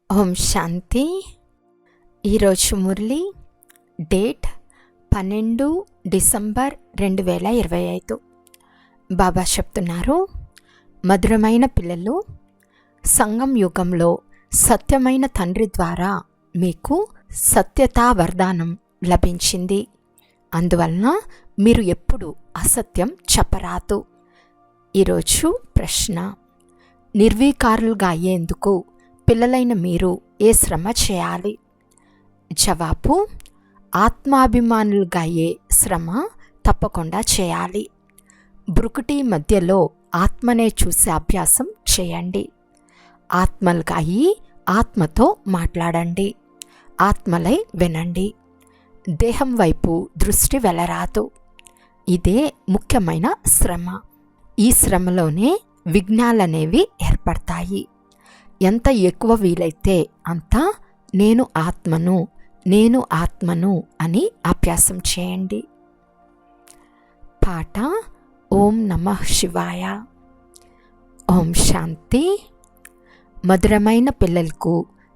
ఓం శాంతి. ఈరోజు Murali date 12 December 2025. బాబా చెప్తున్నారు, మధురమైన పిల్లలు, సంగం యుగంలో సత్యమైన తండ్రి ద్వారా మీకు సత్యతా వరదానం లభించింది. అందువలన మీరు ఎప్పుడు అసత్యం చెప్పరాదు. ఈరోజు ప్రశ్న: నిర్వీకారులుగా అయ్యేందుకు పిల్లలైన మీరు ఏ శ్రమ చేయాలి? జవాబు: ఆత్మాభిమానులుగా అయ్యే శ్రమ తప్పకుండా చేయాలి. బ్రుకుటి మధ్యలో ఆత్మనే చూసే అభ్యాసం చేయండి. ఆత్మలుగా అయ్యి ఆత్మతో మాట్లాడండి. ఆత్మలై వినండి. దేహం వైపు దృష్టి వెళ్ళరాదు. ఇదే ముఖ్యమైన శ్రమ. ఈ శ్రమలోనే విఘ్నాలనేవి ఏర్పడతాయి. ఎంత ఎక్కువ వీలైతే అంత నేను ఆత్మను, నేను ఆత్మను అని అభ్యాసం చేయండి. పాట: ఓం నమః శివాయ. ఓం శాంతి. మధురమైన పిల్లలకు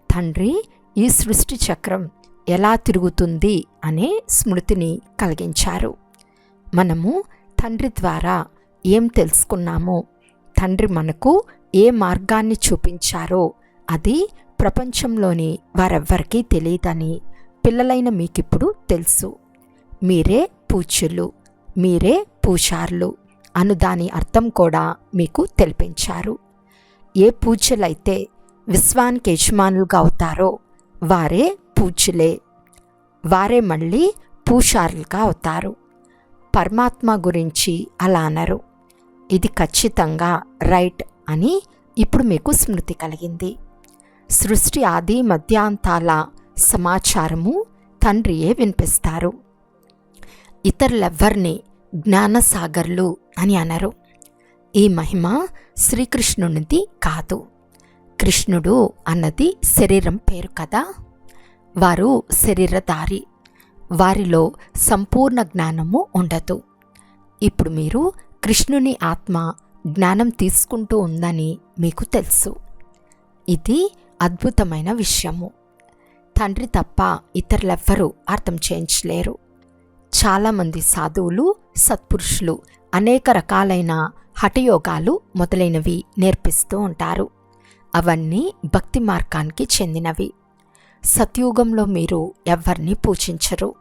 తండ్రి ఈ సృష్టి చక్రం ఎలా తిరుగుతుంది అనే స్మృతిని కలిగించారు. మనము తండ్రి ద్వారా ఏం తెలుసుకున్నామో, తండ్రి మనకు ఏ మార్గాన్ని చూపించారో అది ప్రపంచంలోని వారెవ్వరికీ తెలియదని పిల్లలైన మీకిప్పుడు తెలుసు. మీరే పూజ్యులు, మీరే పూజారులు అను దాని అర్థం కూడా మీకు తెలిపించారు. ఏ పూజ్యులైతే విశ్వానికి యజమానులుగా అవుతారో వారే పూజ్యులే. వారే మళ్ళీ పూజారులుగా అవుతారు. పరమాత్మ గురించి అలా అనరు. ఇది ఖచ్చితంగా రైట్ అని ఇప్పుడు మీకు స్మృతి కలిగింది. సృష్టి ఆది మధ్యాంతాల సమాచారము తండ్రియే వినిపిస్తారు. ఇతరులెవ్వరిని జ్ఞానసాగర్లు అని అనరు. ఈ మహిమ శ్రీకృష్ణునిది కాదు. కృష్ణుడు అన్నది శరీరం పేరు కదా. వారు శరీరధారి. వారిలో సంపూర్ణ జ్ఞానము ఉండదు. ఇప్పుడు మీరు కృష్ణుని ఆత్మ జ్ఞానం తీసుకుంటూ ఉందని మీకు తెలుసు. ఇది అద్భుతమైన విషయము. తండ్రి తప్ప ఇతరులెవ్వరూ అర్థం చేయించలేరు. చాలామంది సాధువులు, సత్పురుషులు అనేక రకాలైన హఠయోగాలు మొదలైనవి నేర్పిస్తూ ఉంటారు. అవన్నీ భక్తి మార్గానికి చెందినవి. సత్యుగంలో మీరు ఎవ్వరిని పూజించరు.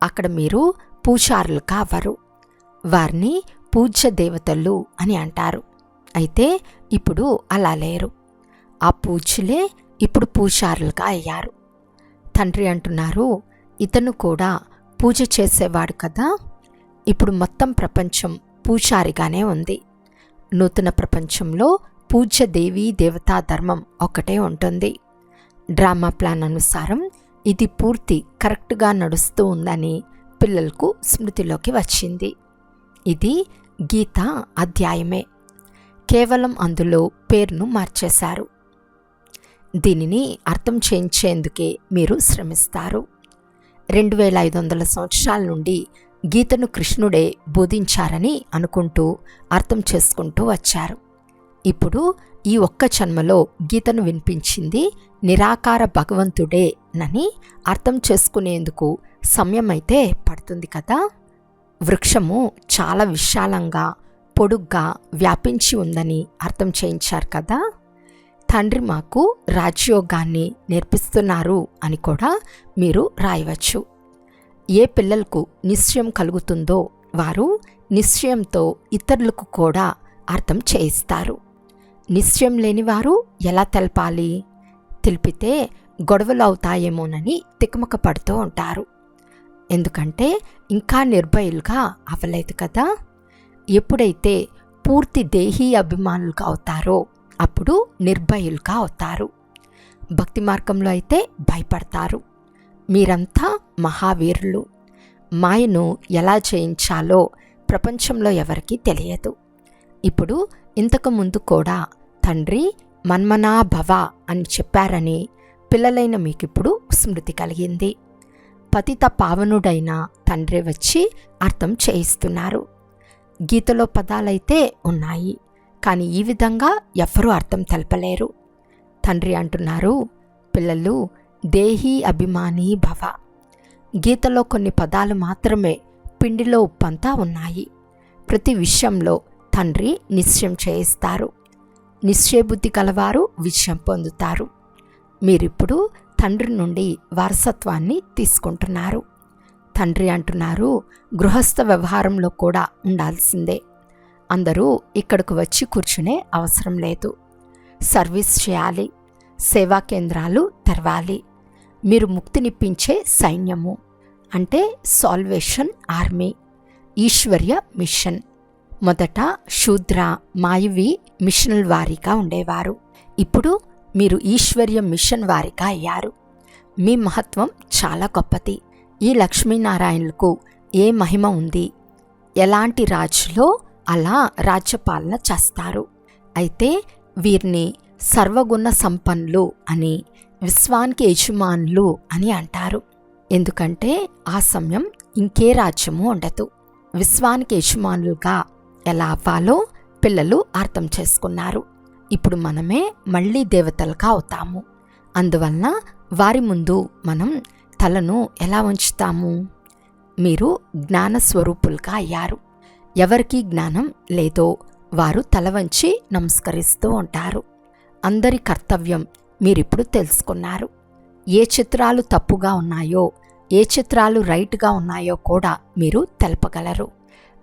అక్కడ మీరు పూజారులు కావరు. వారిని పూజ్య దేవతలు అని అంటారు. అయితే ఇప్పుడు అలా లేరు. ఆ పూజ్యులే ఇప్పుడు పూజారులుగా అయ్యారు. తండ్రి అంటున్నారు, ఇతను కూడా పూజ చేసేవాడు కదా. ఇప్పుడు మొత్తం ప్రపంచం పూజారిగానే ఉంది. నూతన ప్రపంచంలో పూజ్య దేవీ దేవతా ధర్మం ఒక్కటే ఉంటుంది. డ్రామా ప్లాన్ అనుసారం ఇది పూర్తి కరెక్ట్గా నడుస్తూ ఉందని పిల్లలకు స్మృతిలోకి వచ్చింది. ఇది గీత అధ్యాయమే. కేవలం అందులో పేరును మార్చేశారు. దీనిని అర్థం చేయించేందుకే మీరు శ్రమిస్తారు. 2500 సంవత్సరాల నుండి గీతను కృష్ణుడే బోధించారని అనుకుంటూ అర్థం చేసుకుంటూ వచ్చారు. ఇప్పుడు ఈ ఒక్క జన్మలో గీతను వినిపించింది నిరాకార భగవంతుడే నని అర్థం చేసుకునేందుకు సమయమైతే పడుతుంది కదా. వృక్షము చాలా విశాలంగా, పొడుగ్గా వ్యాపించి ఉందని అర్థం చేయించారు కదా. తండ్రి మాకు రాజయోగాన్ని నేర్పిస్తున్నారు అని కూడా మీరు రాయవచ్చు. ఏ పిల్లలకు నిశ్చయం కలుగుతుందో వారు నిశ్చయంతో ఇతరులకు కూడా అర్థం చేయిస్తారు. నిశ్చయం లేనివారు ఎలా తెలపాలి? తెలిపితే గొడవలు అవుతాయేమోనని తికమక పడుతూ ఉంటారు. ఎందుకంటే ఇంకా నిర్భయులుగా అవ్వలేదు కదా. ఎప్పుడైతే పూర్తి దేహీ అభిమానులుగా అవుతారో అప్పుడు నిర్భయులుగా అవుతారు. భక్తి మార్గంలో అయితే భయపడతారు. మీరంతా మహావీరులు. మాయను ఎలా జయించాలో ప్రపంచంలో ఎవరికీ తెలియదు. ఇప్పుడు ఇంతకుముందు కూడా తండ్రి మన్మనాభవ అని చెప్పారని పిల్లలైన మీకిప్పుడు స్మృతి కలిగింది. పతిత పావనుడైన తండ్రి వచ్చి అర్థం చేయిస్తున్నారు. గీతలో పదాలైతే ఉన్నాయి, కానీ ఈ విధంగా ఎవ్వరూ అర్థం తెలపలేరు. తండ్రి అంటున్నారు, పిల్లలు దేహీ అభిమానీ భవ. గీతలో కొన్ని పదాలు మాత్రమే పిండిలో ఉప్పంతా ఉన్నాయి. ప్రతి విషయంలో తండ్రి నిశ్చయం చేయిస్తారు. నిశ్చయబుద్ధి కలవారు విజయం పొందుతారు. మీరిప్పుడు తండ్రి నుండి వారసత్వాన్ని తీసుకుంటున్నారు. తండ్రి అంటున్నారు, గృహస్థ వ్యవహారంలో కూడా ఉండాల్సిందే. అందరూ ఇక్కడకు వచ్చి కూర్చునే అవసరం లేదు. సర్వీస్ చేయాలి. సేవా కేంద్రాలు తెరవాలి. మీరు ముక్తినిప్పించే సైన్యము అంటే సాల్వేషన్ ఆర్మీ, ఈశ్వర్య మిషన్. మొదట శూద్ర మాయవి మిషనల్ వారిగా ఉండేవారు. ఇప్పుడు మీరు ఈశ్వర్య మిషన్ వారిగా అయ్యారు. మీ మహత్వం చాలా గొప్పది. ఈ లక్ష్మీనారాయణులకు ఏ మహిమ ఉంది? ఎలాంటి రాజులో అలా రాజ్యపాలన చేస్తారు. అయితే వీరిని సర్వగుణ సంపన్నులు అని, విశ్వానికి యజమానులు అని అంటారు. ఎందుకంటే ఆ సమయం ఇంకే రాజ్యము ఉండదు. విశ్వానికి యజమానులుగా ఎలా అవ్వాలో పిల్లలు అర్థం చేసుకున్నారు. ఇప్పుడు మనమే మళ్ళీ దేవతలుగా అవుతాము. అందువలన వారి ముందు మనం తలను ఎలా ఉంచుతాము? మీరు జ్ఞానస్వరూపులుగా అయ్యారు. ఎవరికి జ్ఞానం లేదో వారు తల వంచి నమస్కరిస్తూ ఉంటారు. అందరి కర్తవ్యం మీరిప్పుడు తెలుసుకున్నారు. ఏ చిత్రాలు తప్పుగా ఉన్నాయో, ఏ చిత్రాలు రైట్గా ఉన్నాయో కూడా మీరు తెలపగలరు.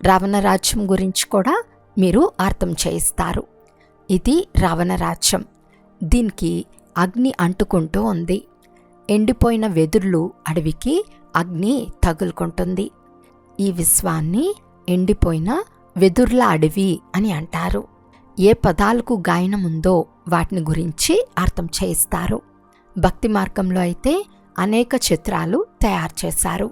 రావణరాజ్యం గురించి కూడా మీరు అర్థం చేయిస్తారు. ఇది రావణరాజ్యం. దీనికి అగ్ని అంటుకుంటూ ఉంది. ఎండిపోయిన వెదుర్లు అడవికి అగ్ని తగులుకుంటుంది. ఈ విశ్వాన్ని ఎండిపోయిన వెదుర్ల అడవి అని అంటారు. ఏ పదాలకు గాయనం ఉందో వాటిని గురించి అర్థం చేయిస్తారు. భక్తి మార్గంలో అయితే అనేక చిత్రాలు తయారు చేశారు.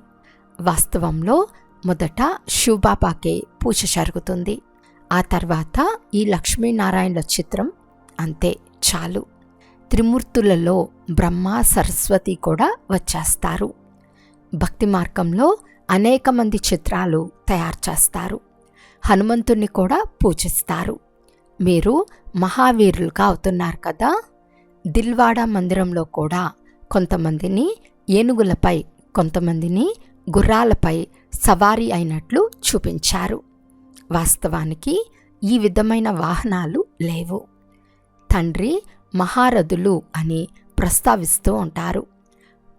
వాస్తవంలో మొదట శివబాబాకే పూజ జరుగుతుంది. ఆ తర్వాత ఈ లక్ష్మీనారాయణుల చిత్రం. అంతే, చాలు. త్రిమూర్తులలో బ్రహ్మ సరస్వతి కూడా వచ్చేస్తారు. భక్తి మార్గంలో అనేక మంది చిత్రాలు తయారు చేస్తారు. హనుమంతుణ్ణి కూడా పూజిస్తారు. మీరు మహావీరులుగా అవుతున్నారు కదా. దిల్వాడా మందిరంలో కూడా కొంతమందిని ఏనుగులపై, కొంతమందిని గుర్రాలపై సవారీ అయినట్లు చూపించారు. వాస్తవానికి ఈ విధమైన వాహనాలు లేవు. తండ్రి మహారథులు అని ప్రస్తావిస్తూ ఉంటారు.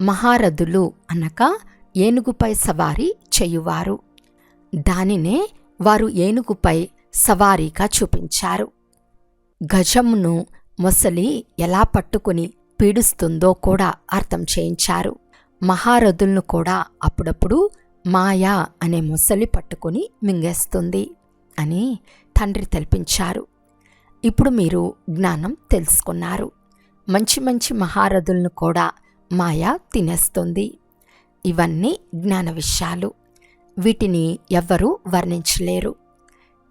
మహారథులు అనగా ఏనుగుపై సవారీ చేయువారు. దానినే వారు ఏనుగుపై సవారీగా చూపించారు. గజమును మొసలి ఎలా పట్టుకుని పీడిస్తుందో కూడా అర్థం చేయించారు. మహారథులను కూడా అప్పుడప్పుడు మాయా అనే మొసలి పట్టుకుని మింగేస్తుంది అని తండ్రి తెలిపించారు. ఇప్పుడు మీరు జ్ఞానం తెలుసుకున్నారు. మంచి మంచి మహారథులను కూడా మాయ తినేస్తుంది. ఇవన్నీ జ్ఞాన విషయాలు. వీటిని ఎవ్వరూ వర్ణించలేరు.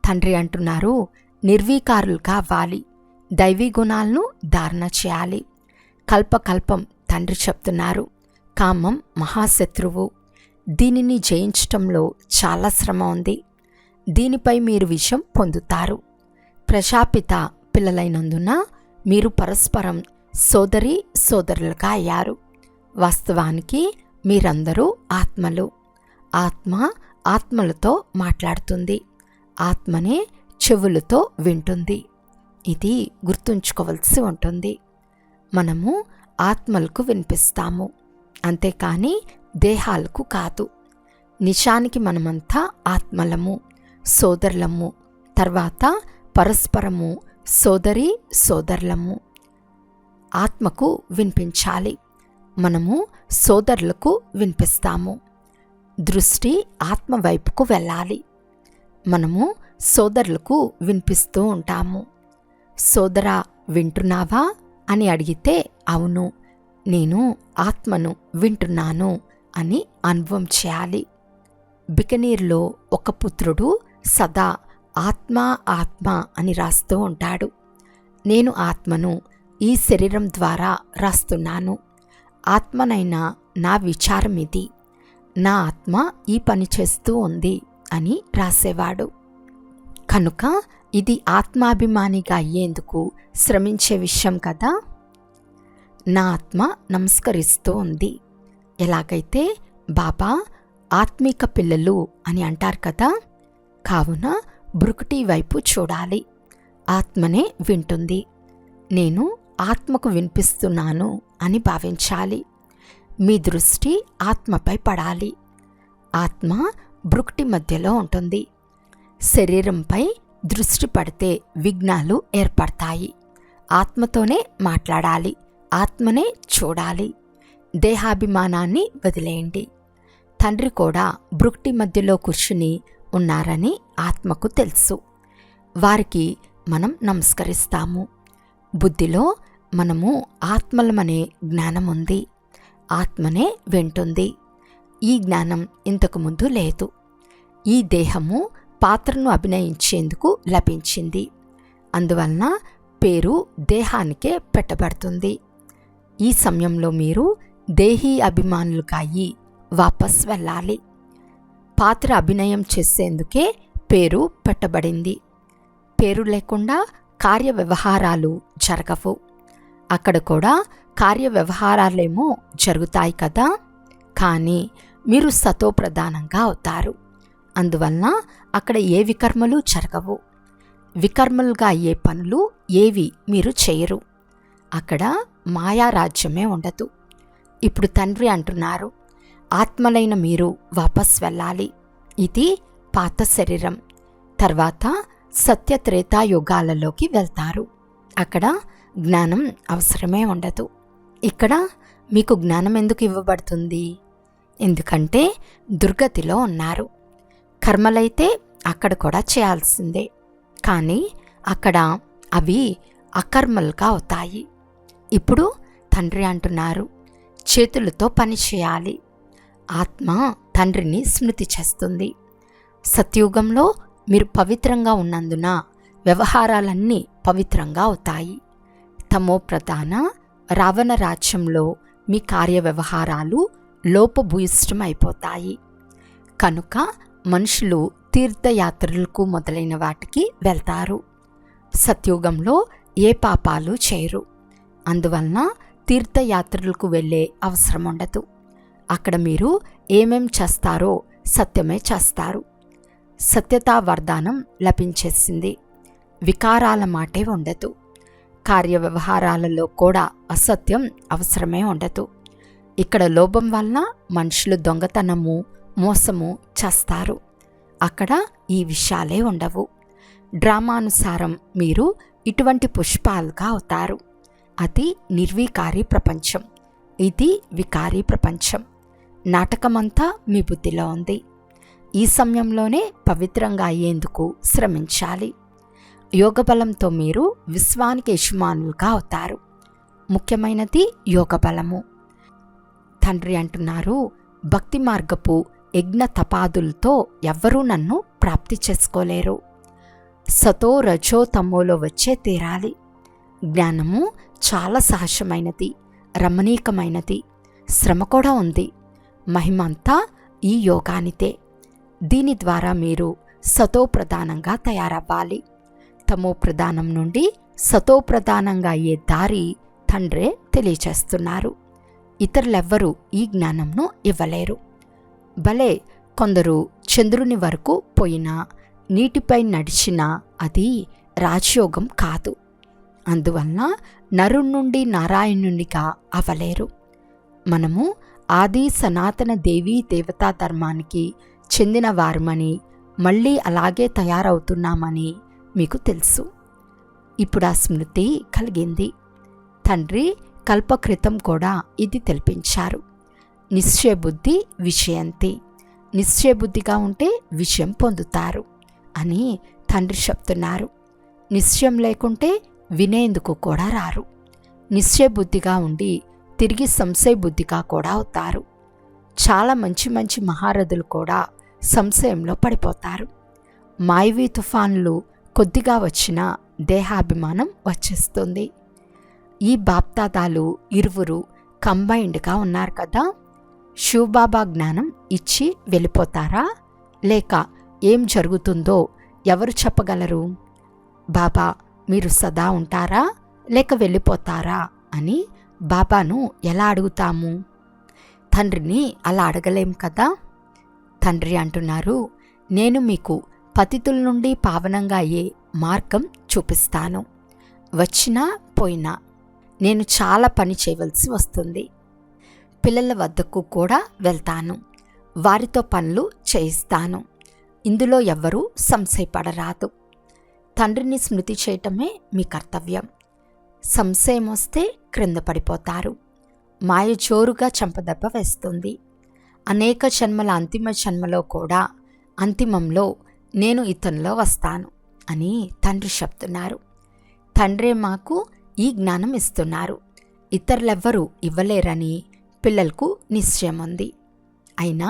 తండ్రి అంటున్నారు, నిర్వీకారులుగా అవ్వాలి. దైవీ గుణాలను ధారణ చేయాలి. కల్పకల్పం తండ్రి చెప్తున్నారు, కామం మహాశత్రువు. దీనిని జయించటంలో చాలా శ్రమ ఉంది. దీనిపై మీరు విజయం పొందుతారు. ప్రజాపిత పిల్లలైనందున మీరు పరస్పరం సోదరీ సోదరులుగా అయ్యారు. వాస్తవానికి మీరందరూ ఆత్మలు. ఆత్మ ఆత్మలతో మాట్లాడుతుంది. ఆత్మనే చెవులతో వింటుంది. ఇది గుర్తుంచుకోవలసి ఉంటుంది. మనము ఆత్మలకు వినిపిస్తాము, అంతేకాని దేహాలకు కాదు. నిజానికి మనమంతా ఆత్మలము, సోదరులము. తర్వాత పరస్పరము సోదరీ సోదరులము. ఆత్మకు వినిపించాలి. మనము సోదరులకు వినిపిస్తాము. దృష్టి ఆత్మ వైపుకు వెళ్ళాలి. మనము సోదరులకు వినిపిస్తూ ఉంటాము. సోదరా వింటున్నావా అని అడిగితే అవును, నేను ఆత్మను వింటున్నాను అని అనుభవం చేయాలి. బికనీర్లో ఒక పుత్రుడు సదా ఆత్మ ఆత్మ అని రాస్తూ ఉంటాడు. నేను ఆత్మను ఈ శరీరం ద్వారా రాస్తున్నాను. ఆత్మనైనా నా విచారం ఇది. నా ఆత్మ ఈ పని చేస్తూ ఉంది అని రాసేవాడు. కనుక ఇది ఆత్మాభిమానిగా అయ్యేందుకు శ్రమించే విషయం కదా. నా ఆత్మ నమస్కరిస్తూ ఉంది. ఎలాగైతే బాబా ఆత్మీక పిల్లలు అని అంటారు కదా, కావున బ్రుకుటి వైపు చూడాలి. ఆత్మనే వింటుంది, నేను ఆత్మకు వినిపిస్తున్నాను అని భావించాలి. మీ దృష్టి ఆత్మపై పడాలి. ఆత్మ బ్రుకుటి మధ్యలో ఉంటుంది. శరీరంపై దృష్టి పడితే విఘ్నాలు ఏర్పడతాయి. ఆత్మతోనే మాట్లాడాలి, ఆత్మనే చూడాలి. దేహాభిమానాన్ని వదిలేయండి. తండ్రి కూడా బ్రుకుటి మధ్యలో కూర్చుని ఉన్నారని ఆత్మకు తెలుసు. వారికి మనం నమస్కరిస్తాము. బుద్ధిలో మనము ఆత్మలమనే జ్ఞానం ఉంది. ఆత్మనే వింటుంది. ఈ జ్ఞానం ఇంతకుముందు లేదు. ఈ దేహము పాత్రను అభినయించేందుకు లభించింది. అందువలన పేరు దేహానికే పెట్టబడుతుంది. ఈ సమయంలో మీరు దేహీ అభిమానులుగా అయ్యి వాపస్ వెళ్ళాలి. పాత్ర అభినయం చేసేందుకే పేరు పెట్టబడింది. పేరు లేకుండా కార్య వ్యవహారాలు జరగవు. అక్కడ కూడా కార్య వ్యవహారాలేమో జరుగుతాయి కదా, కానీ మీరు సతోప్రధానంగా అవుతారు. అందువలన అక్కడ ఏ వికర్మలు జరగవు. వికర్మలుగా అయ్యే పనులు ఏవి మీరు చేయరు. అక్కడ మాయారాజ్యమే ఉండదు. ఇప్పుడు తండ్రి అంటున్నారు, ఆత్మలైన మీరు వాపస్ వెళ్ళాలి. ఇది పాత శరీరం. తర్వాత సత్యత్రేతాయుగాలలోకి వెళ్తారు. అక్కడ జ్ఞానం అవసరమే ఉండదు. ఇక్కడ మీకు జ్ఞానం ఎందుకు ఇవ్వబడుతుంది? ఎందుకంటే దుర్గతిలో ఉన్నారు. కర్మలైతే అక్కడ కూడా చేయాల్సిందే, కానీ అక్కడ అవి అకర్మలుగా అవుతాయి. ఇప్పుడు తండ్రి అంటున్నారు, చేతులతో పని చేయాలి. ఆత్మ తండ్రిని స్మృతి చేస్తుంది. సత్యుగంలో మీరు పవిత్రంగా ఉన్నందున వ్యవహారాలన్నీ పవిత్రంగా అవుతాయి. తమో ప్రధాన రావణ రాజ్యంలో మీ కార్య వ్యవహారాలు లోపభూయిష్టమైపోతాయి. కనుక మనుషులు తీర్థయాత్రలకు మొదలైన వాటికి వెళ్తారు. సత్యుగంలో ఏ పాపాలు చేయరు. అందువలన తీర్థయాత్రలకు వెళ్ళే అవసరం ఉండదు. అక్కడ మీరు ఏమేం చేస్తారో సత్యమే చేస్తారు. సత్యతా వరదానం లభించేసింది. వికారాల మాటే ఉండదు. కార్య వ్యవహారాలలో కూడా అసత్యం అవసరమే ఉండదు. ఇక్కడ లోభం వలన మనుషులు దొంగతనము, మోసము చేస్తారు. అక్కడ ఈ విషయాలే ఉండవు. డ్రామానుసారం మీరు ఇటువంటి పుష్పాలుగా అవుతారు. అది నిర్వికారి ప్రపంచం, ఇది వికారీ ప్రపంచం. నాటకమంతా మీ బుద్ధిలో ఉంది. ఈ సమయంలోనే పవిత్రంగా అయ్యేందుకు శ్రమించాలి. యోగబలంతో మీరు విశ్వానికి యజమానులుగా అవుతారు. ముఖ్యమైనది యోగబలము. తండ్రి అంటున్నారు, భక్తి మార్గపు యజ్ఞ తపాదులతో ఎవ్వరూ నన్ను ప్రాప్తి చేసుకోలేరు. సతో రజో తమోలో వచ్చే తీరాలి. జ్ఞానము చాలా సహజమైనది, రమణీకమైనది. శ్రమ కూడా ఉంది. మహిమంతా ఈ యోగానిదే. దీని ద్వారా మీరు సతోప్రధానంగా తయారవ్వాలి. తమో ప్రధానం నుండి సతోప్రధానంగా అయ్యే దారి తండ్రే తెలియచేస్తున్నారు. ఇతరులెవ్వరూ ఈ జ్ఞానంను ఇవ్వలేరు. భలే కొందరు చంద్రుని వరకు పోయినా, నీటిపై నడిచినా అది రాజయోగం కాదు. అందువలన నరు నుండి నారాయణునిగా అవ్వలేరు. మనము ఆది సనాతన దేవీ దేవతా ధర్మానికి చెందిన వారమని, మళ్ళీ అలాగే తయారవుతున్నామని మీకు తెలుసు. ఇప్పుడు ఆ స్మృతి కలిగింది. తండ్రి కల్పకృతం కూడా ఇది తెలిపించారు. నిశ్చయబుద్ధి విషయంతి. నిశ్చయబుద్ధిగా ఉంటే విషయం పొందుతారు అని తండ్రి చెప్తున్నారు. నిశ్చయం లేకుంటే వినేందుకు కూడా రారు. నిశ్చయబుద్ధిగా ఉండి తిరిగి సంశయబుద్ధిగా కూడా అవుతారు. చాలా మంచి మంచి మహారథులు కూడా సంశయంలో పడిపోతారు. మాయవీ తుఫాన్లు కొద్దిగా వచ్చినా దేహాభిమానం వచ్చేస్తుంది. ఈ బాప్దాదాలు ఇరువురు కంబైన్డ్గా ఉన్నారు కదా. శివబాబా జ్ఞానం ఇచ్చి వెళ్ళిపోతారా, లేక ఏం జరుగుతుందో ఎవరు చెప్పగలరు? బాబా మీరు సదా ఉంటారా లేక వెళ్ళిపోతారా అని బాబాను ఎలా అడుగుతాము? తండ్రిని అలా అడగలేం కదా. తండ్రి అంటున్నారు, నేను మీకు పతితుల నుండి పావనంగా అయ్యే మార్గం చూపిస్తాను. వచ్చినా పోయినా నేను చాలా పని చేయవలసి వస్తుంది. పిల్లల వద్దకు కూడా వెళ్తాను, వారితో పనులు చేయిస్తాను. ఇందులో ఎవ్వరూ సంశయపడరాదు. తండ్రిని స్మృతి చేయటమే మీ కర్తవ్యం. సంశయం వస్తే క్రింద పడిపోతారు. మాయ జోరుగా చెంపదెబ్బ వేస్తుంది. అనేక జన్మల అంతిమ జన్మలో కూడా అంతిమంలో నేను ఇతనిలో వస్తాను అని తండ్రి చెప్తున్నారు. తండ్రే మాకు ఈ జ్ఞానం ఇస్తున్నారు. ఇతరులెవ్వరూ ఇవ్వలేరని పిల్లలకు నిశ్చయం ఉంది. అయినా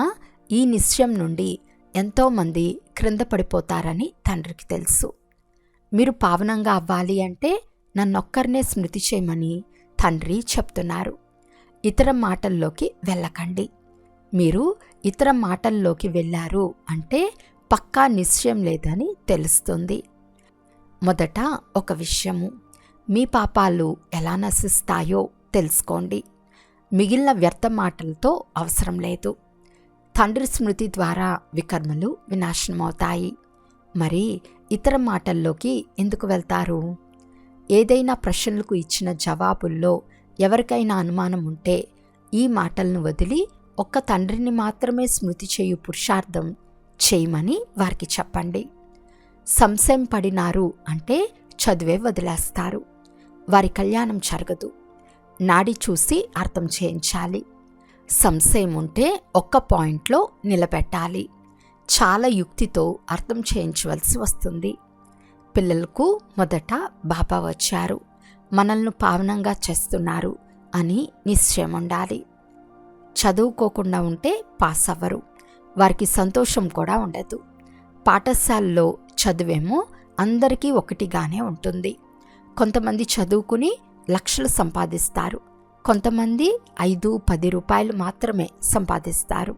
ఈ నిశ్చయం నుండి ఎంతోమంది క్రింద పడిపోతారని తండ్రికి తెలుసు. మీరు పావనంగా అవ్వాలి అంటే నన్నొక్కరినే స్మృతి చేయమని తండ్రి చెప్తున్నారు. ఇతర మాటల్లోకి వెళ్ళకండి. మీరు ఇతర మాటల్లోకి వెళ్ళారు అంటే పక్కా నిశ్చయం లేదని తెలుస్తుంది. మొదట ఒక విషయము, మీ పాపాలు ఎలా నశిస్తాయో తెలుసుకోండి. మిగిలిన వ్యర్థ మాటలతో అవసరం లేదు. తండ్రి స్మృతి ద్వారా వికర్మలు వినాశనమవుతాయి. మరి ఇతర మాటల్లోకి ఎందుకు వెళ్తారు? ఏదైనా ప్రశ్నలకు ఇచ్చిన జవాబుల్లో ఎవరికైనా అనుమానం ఉంటే ఈ మాటలను వదిలి ఒక్క తండ్రిని మాత్రమే స్మృతి చేయు పురుషార్థం చేయమని వారికి చెప్పండి. సంశయం పడినారు అంటే చదివే వదిలేస్తారు. వారి కళ్యాణం జరగదు. నాడి చూసి అర్థం చేయించాలి. సంశయం ఉంటే ఒక్క పాయింట్లో నిలబెట్టాలి. చాలా యుక్తితో అర్థం చేయించవలసి వస్తుంది. పిల్లలకు మొదట బాబా వచ్చారు, మనల్ని పావనంగా చేస్తున్నారు అని నిశ్చయం ఉండాలి. చదువుకోకుండా ఉంటే పాస్ అవ్వరు. వారికి సంతోషం కూడా ఉండదు. పాఠశాలలో చదువేమో అందరికీ ఒకటిగానే ఉంటుంది. కొంతమంది చదువుకుని లక్షలు సంపాదిస్తారు. కొంతమంది 5-10 రూపాయలు మాత్రమే సంపాదిస్తారు.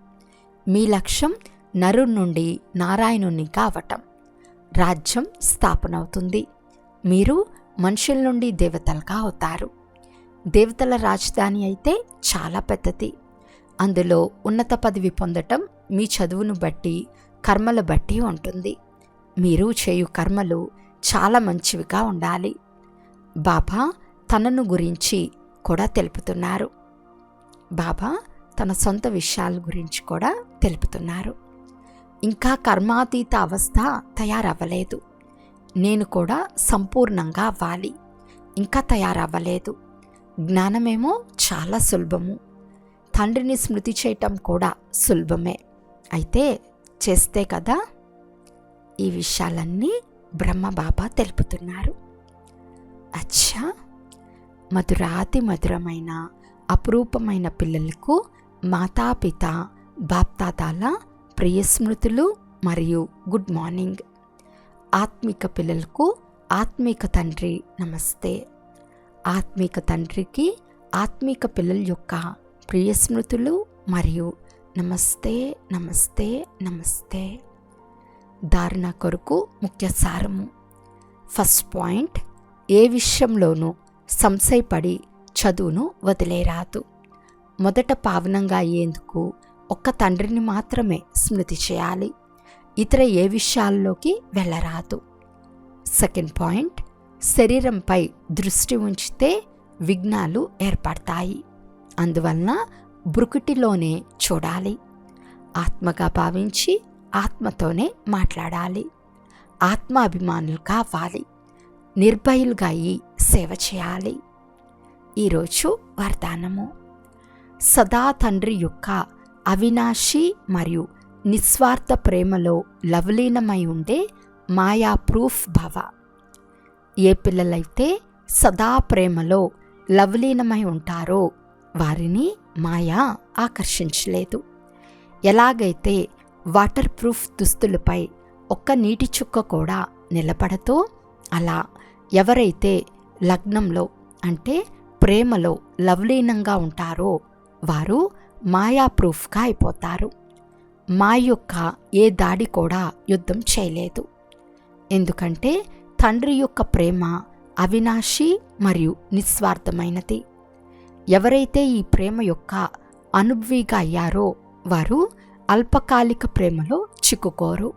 మీ లక్ష్యం నరు నుండి నారాయణునిగా అవటం. రాజ్యం స్థాపన అవుతుంది. మీరు మనుషుల నుండి దేవతలుగా అవుతారు. దేవతల రాజధాని అయితే చాలా పెద్దది. అందులో ఉన్నత పదవి పొందటం మీ చదువును బట్టి, కర్మల బట్టి ఉంటుంది. మీరు చేయు కర్మలు చాలా మంచివిగా ఉండాలి. బాబా తనను గురించి కూడా తెలుపుతున్నారు. బాబా తన సొంత విషయాల గురించి కూడా తెలుపుతున్నారు. ఇంకా కర్మాతీత అవస్థ తయారవ్వలేదు. నేను కూడా సంపూర్ణంగా అవ్వాలి. ఇంకా తయారవ్వలేదు. జ్ఞానమేమో చాలా సులభము. తండ్రిని స్మృతి చేయటం కూడా సులభమే. అయితే చేస్తే కదా. ఈ విషయాలన్నీ బ్రహ్మబాబా తెలుపుతున్నారు. అచ్చా, మధురాతి మధురమైన అపురూపమైన పిల్లలకు మాతాపిత బాప్తాదాల ప్రియస్మృతులు మరియు గుడ్ మార్నింగ్. ఆత్మిక పిల్లలకు ఆత్మిక తండ్రి నమస్తే. ఆత్మిక తండ్రికి ఆత్మిక పిల్లల యొక్క ప్రియస్మృతులు మరియు నమస్తే నమస్తే నమస్తే. ధారణ కొరకు ముఖ్య సారము. ఫస్ట్ పాయింట్, ఏ విషయంలోనూ సంశయపడి చదువును వదిలేరాదు. మొదట పావనంగా అయ్యేందుకు ఒక్క తండ్రిని మాత్రమే స్మృతి చేయాలి. ఇతర ఏ విషయాల్లోకి వెళ్ళరాదు. సెకండ్ పాయింట్, శరీరంపై దృష్టి ఉంచితే విఘ్నాలు ఏర్పడతాయి. అందువలన బ్రుకుటిలోనే చూడాలి. ఆత్మగా భావించి ఆత్మతోనే మాట్లాడాలి. ఆత్మాభిమానులుగా అవ్వాలి. నిర్భయులుగా అయి సేవ చేయాలి. ఈరోజు వరదానము. సదా తండ్రి యొక్క అవినాశి మరియు నిస్వార్థ ప్రేమలో లవలీనమై ఉండే మాయా ప్రూఫ్ భవ. ఏ పిల్లలైతే సదా ప్రేమలో లవలీనమై ఉంటారో వారిని మాయా ఆకర్షించలేదు. ఎలాగైతే వాటర్ ప్రూఫ్ దుస్తులపై ఒక్క నీటి చుక్క కూడా నిలబడతో, అలా ఎవరైతే లగ్నంలో అంటే ప్రేమలో లవలీనంగా ఉంటారో వారు మాయా ప్రూఫ్గా అయిపోతారు. మాయ యొక్క ఏ దాడి కూడా యుద్ధం చేయలేదు. ఎందుకంటే తండ్రి యొక్క ప్రేమ అవినాశి మరియు నిస్వార్థమైనది. ఎవరైతే ఈ ప్రేమ యొక్క అనుభవిగా అయ్యారో వారు అల్పకాలిక ప్రేమలో చిక్కుకోరు.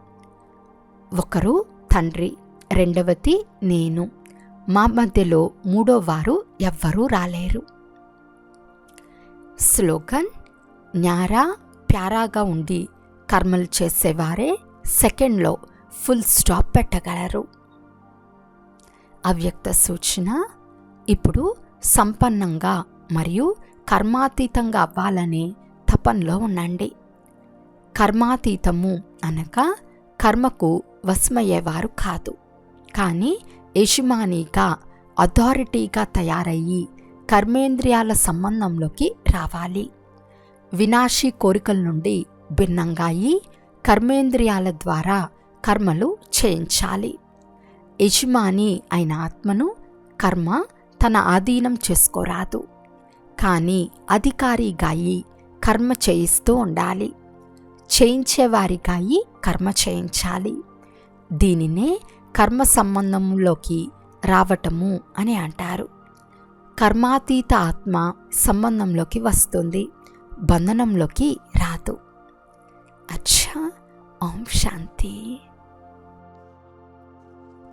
ఒకరు తండ్రి, రెండవది నేను, మా మధ్యలో మూడో వారు ఎవ్వరూ రాలేరు. స్లోగన్: న్యారా ప్యారాగా ఉండి కర్మలు చేసేవారే సెకండ్లో ఫుల్ స్టాప్ పెట్టగలరు. అవ్యక్త సూచన: ఇప్పుడు సంపన్నంగా మరియు కర్మాతీతంగా అవ్వాలనే తపనలో ఉండండి. కర్మాతీతము అనగా కర్మకు వశమయ్యేవారు కాదు, కానీ యజమానిగా, అథారిటీగా తయారయ్యి కర్మేంద్రియాల సంబంధంలోకి రావాలి. వినాశీ కోరికల నుండి భిన్నంగా అయి కర్మేంద్రియాల ద్వారా కర్మలు చేయించాలి. యజమాని అయిన ఆత్మను కర్మ తన ఆధీనం చేసుకోరాదు, కానీ అధికారిగా అయి కర్మ చేయిస్తూ ఉండాలి. చేయించేవారిగా అయి కర్మ చేయించాలి. దీనినే కర్మ సంబంధంలోకి రావటము అని అంటారు. కర్మాతీత ఆత్మ సంబంధంలోకి వస్తుంది, బంధనంలోకి రాదు. అచ్చా. ఓం శాంతి.